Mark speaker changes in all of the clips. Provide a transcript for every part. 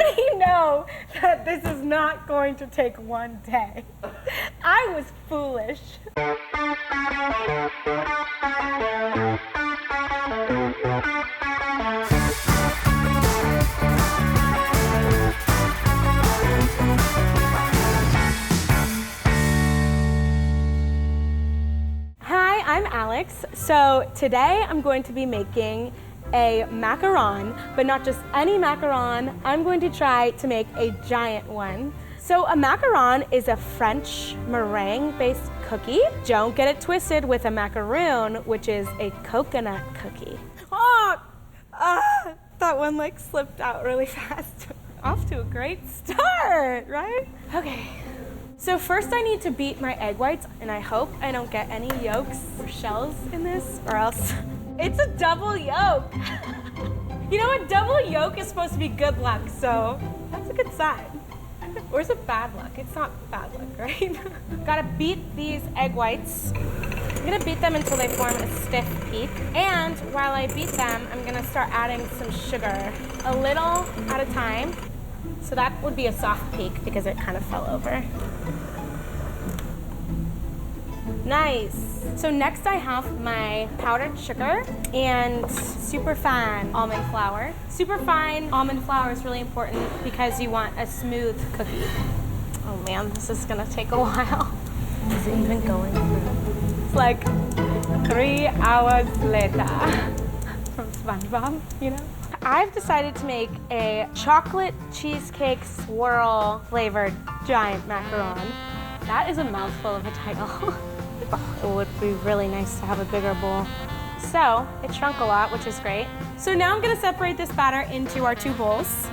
Speaker 1: already know that this is not going to take one day. I was foolish. Hi, I'm Alex. So today I'm going to be making a macaron, but not just any macaron. I'm going to try to make a giant one. So a macaron is a French meringue-based cookie. Don't get it twisted with a macaroon, which is a coconut cookie. Oh, that one like slipped out really fast. Off to a great start, right? Okay. So first I need to beat my egg whites, and I hope I don't get any yolks or shells in this, or else it's a double yolk. You know what? Double yolk is supposed to be good luck, so that's a good sign. Or is it bad luck? It's not bad luck, right? Gotta beat these egg whites. I'm gonna beat them until they form a stiff peak. And while I beat them, I'm gonna start adding some sugar, a little at a time. So that would be a soft peak because it kind of fell over. Nice. So next I have my powdered sugar and super fine almond flour. Super fine almond flour is really important because you want a smooth cookie. Oh man, this is gonna take a while. Is it even going through? It's like 3 hours later from SpongeBob, you know? I've decided to make a chocolate cheesecake swirl flavored giant macaron. That is a mouthful of a title. It would be really nice to have a bigger bowl. So it shrunk a lot, which is great. So now I'm gonna separate this batter into our 2 bowls.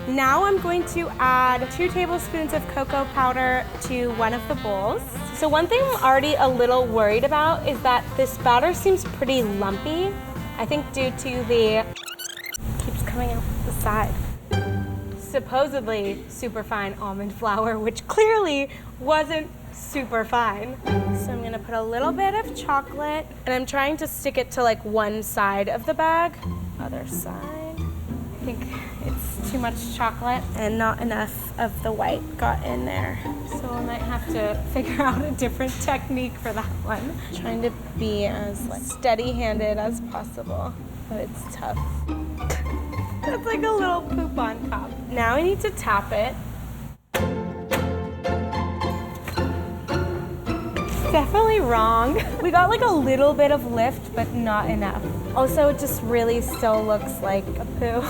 Speaker 1: Now I'm going to add 2 tablespoons of cocoa powder to one of the bowls. So one thing I'm already a little worried about is that this batter seems pretty lumpy. I think due to the keeps coming out the side. Supposedly super fine almond flour, which clearly wasn't super fine. So I'm gonna put a little bit of chocolate, and I'm trying to stick it to like one side of the bag. Other side. I think it's too much chocolate and not enough of the white got in there. So I might have to figure out a different technique for that one. Trying to be as like steady-handed as possible, but it's tough. That's like a little poop on top. Now I need to tap it. Definitely wrong. We got like a little bit of lift, but not enough. Also, it just really still looks like a poo.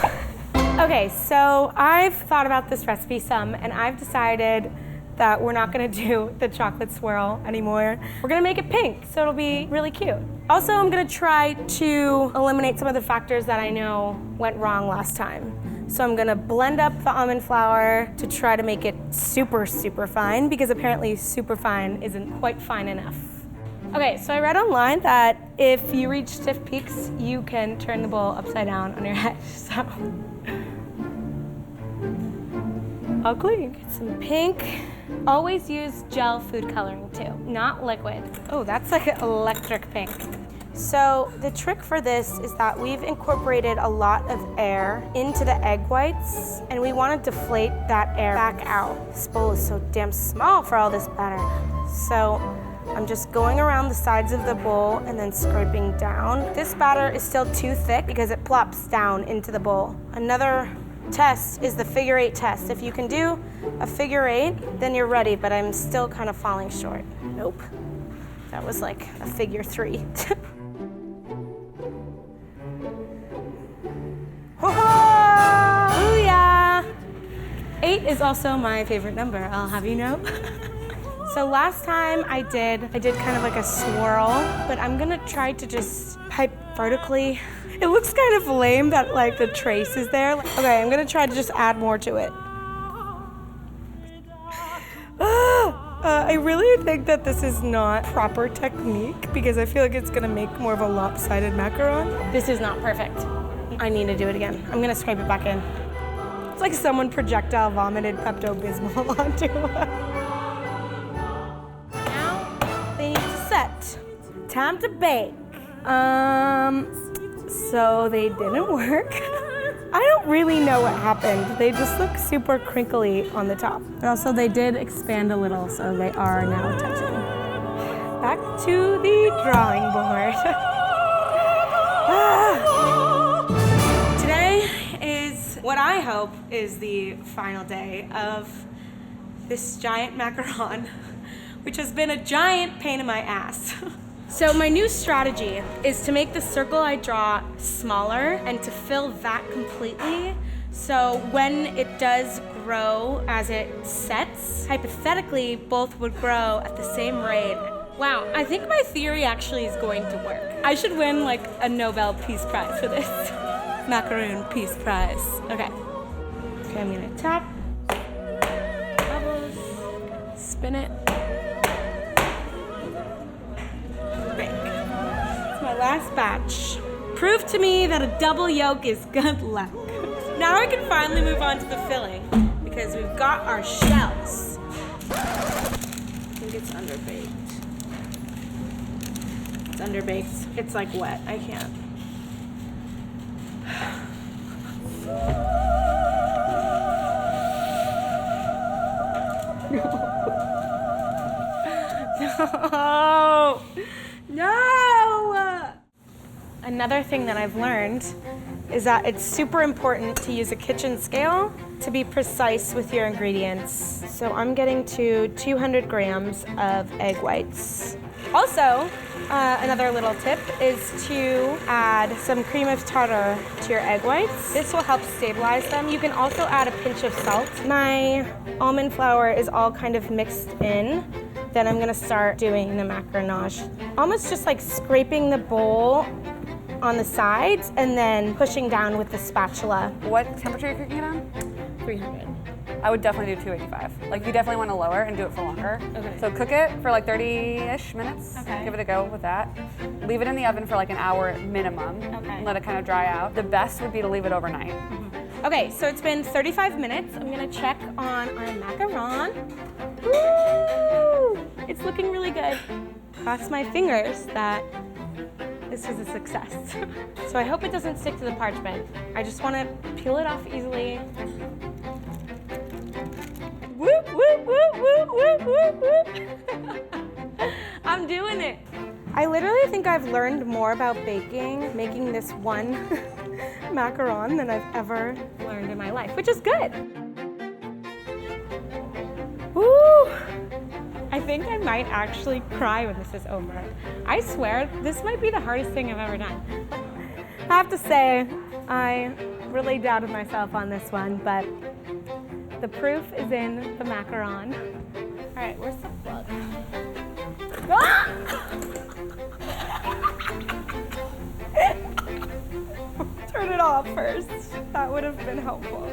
Speaker 1: Okay, so I've thought about this recipe some, and I've decided that we're not gonna do the chocolate swirl anymore. We're gonna make it pink, so it'll be really cute. Also, I'm gonna try to eliminate some of the factors that I know went wrong last time. So I'm gonna blend up the almond flour to try to make it super, super fine, because apparently super fine isn't quite fine enough. Okay, so I read online that if you reach stiff peaks, you can turn the bowl upside down on your head, so. Ugly. Get some pink. Always use gel food coloring too, not liquid. Oh, that's like an electric pink. So the trick for this is that we've incorporated a lot of air into the egg whites, and we want to deflate that air back out. This bowl is so damn small for all this batter. So I'm just going around the sides of the bowl and then scraping down. This batter is still too thick because it plops down into the bowl. Another test is the figure 8 test. If you can do a figure 8, then you're ready, but I'm still kind of falling short. Nope. That was like a figure 3. Booyah! 8 is also my favorite number, I'll have you know. So last time I did kind of like a swirl, but I'm gonna try to just pipe vertically. It looks kind of lame that like the trace is there. Okay, I'm gonna try to just add more to it. I really think that this is not proper technique because I feel like it's gonna make more of a lopsided macaron. This is not perfect. I need to do it again. I'm gonna scrape it back in. It's like someone projectile vomited Pepto-Bismol onto it. Now they need to set. Time to bake. So they didn't work. I don't really know what happened. They just look super crinkly on the top. But also they did expand a little, so they are now touching. Back to the drawing board. Today is what I hope is the final day of this giant macaron, which has been a giant pain in my ass. So my new strategy is to make the circle I draw smaller and to fill that completely. So when it does grow as it sets, hypothetically, both would grow at the same rate. Wow, I think my theory actually is going to work. I should win like a Nobel Peace Prize for this. Macaron Peace Prize. Okay. Okay, I'm gonna tap. Bubbles. Spin it. Bake. It's my last batch. Prove to me that a double yolk is good luck. Now I can finally move on to the filling because we've got our shells. I think it's underbaked. It's underbaked. It's like wet. I can't. No! No! Another thing that I've learned is that it's super important to use a kitchen scale to be precise with your ingredients. So I'm getting to 200 grams of egg whites. Also, another little tip is to add some cream of tartar to your egg whites. This will help stabilize them. You can also add a pinch of salt. My almond flour is all kind of mixed in. Then I'm gonna start doing the macaronage. Almost just like scraping the bowl on the sides and then pushing down with the spatula.
Speaker 2: What temperature are you cooking it on?
Speaker 1: 300.
Speaker 2: I would definitely do 285. Like you definitely want to lower and do it for longer.
Speaker 1: Okay.
Speaker 2: So cook it for like 30-ish minutes.
Speaker 1: Okay.
Speaker 2: Give it a go with that. Leave it in the oven for like an hour minimum.
Speaker 1: Okay.
Speaker 2: And let it kind of dry out. The best would be to leave it overnight.
Speaker 1: Okay, so it's been 35 minutes. I'm gonna check on our macaron. Woo! It's looking really good. Cross my fingers that this was a success. So I hope it doesn't stick to the parchment. I just want to peel it off easily. Whoop, whoop, whoop, whoop, whoop, whoop, whoop. I'm doing it. I literally think I've learned more about baking, making this one macaron than I've ever learned in my life, which is good. Woo! I think I might actually cry when this is over. I swear, this might be the hardest thing I've ever done. I have to say, I really doubted myself on this one, but the proof is in the macaron. All right, where's the plug? Ah! Turn it off first. That would have been helpful.